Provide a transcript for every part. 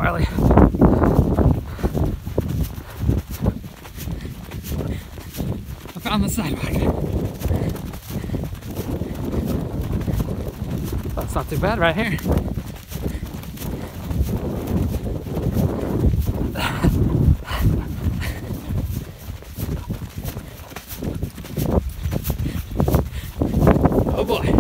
Barley. I found the sidewalk. That's not too bad right here. Oh boy.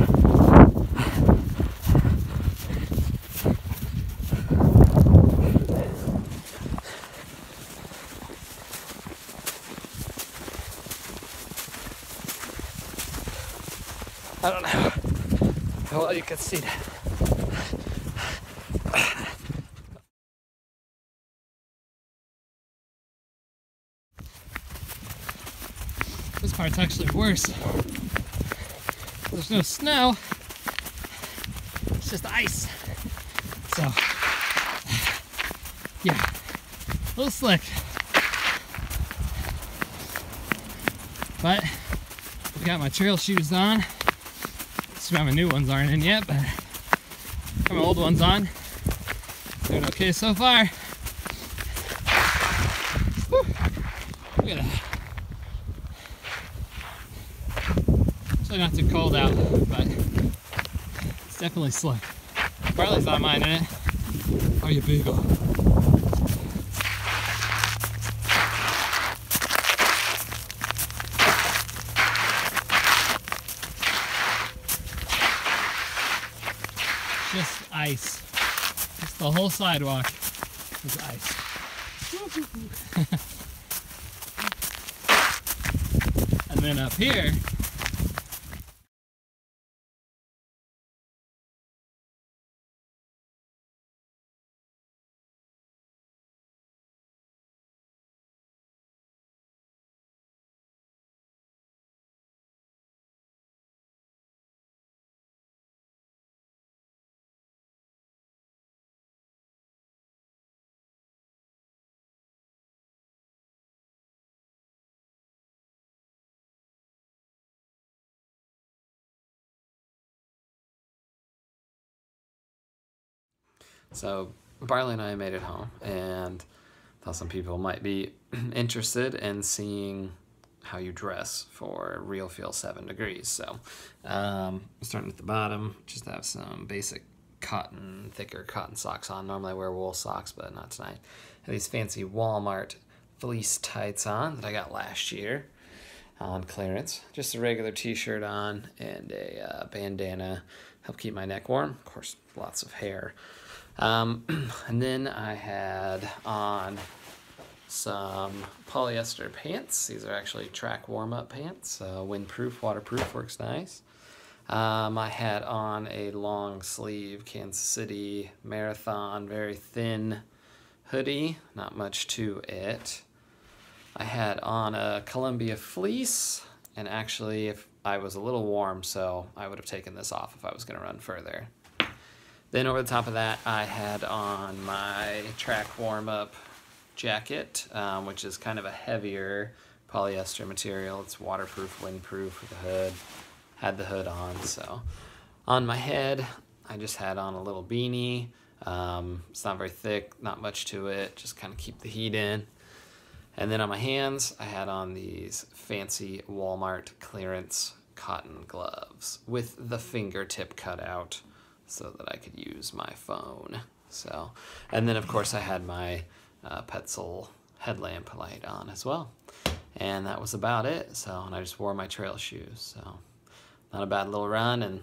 I don't know how well you can see that. This part's actually worse. There's no snow, it's just ice. So, yeah, a little slick. But I've got my trail shoes on. Just my new ones aren't in yet, but got my old ones on. Doing okay so far. Whew. Look at that. It's not too cold out, but it's definitely slick. Barley's not minding it. Oh, you beagle. Just ice. Just the whole sidewalk is ice. And then up here, so Barley and I made it home, and thought some people might be interested in seeing how you dress for real feel 7 degrees. So starting at the bottom, just have some basic cotton, thicker cotton socks on. Normally I wear wool socks, but not tonight. I have these fancy Walmart fleece tights on that I got last year on clearance. Just a regular t-shirt on and a bandana, help keep my neck warm. Of course, lots of hair. And then I had on some polyester pants. These are actually track warm-up pants. Windproof, waterproof, works nice. I had on a long sleeve Kansas City Marathon, very thin hoodie, not much to it. I had on a Columbia fleece, and actually if I was a little warm, so I would have taken this off if I was gonna run further. Then over the top of that, I had on my track warm-up jacket, which is kind of a heavier polyester material. It's waterproof, windproof with a hood. Had the hood on, so. On my head, I just had on a little beanie. It's not very thick, not much to it, just kind of keep the heat in. And then on my hands, I had on these fancy Walmart clearance cotton gloves with the fingertip cut out, so that I could use my phone. So, and then of course I had my Petzl headlamp light on as well. And that was about it. So, and I just wore my trail shoes. So, not a bad little run, and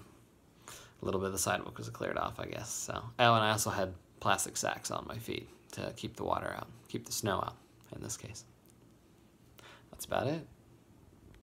a little bit of the sidewalk was cleared off, I guess. So, oh, and I also had plastic sacks on my feet to keep the water out, keep the snow out in this case. That's about it.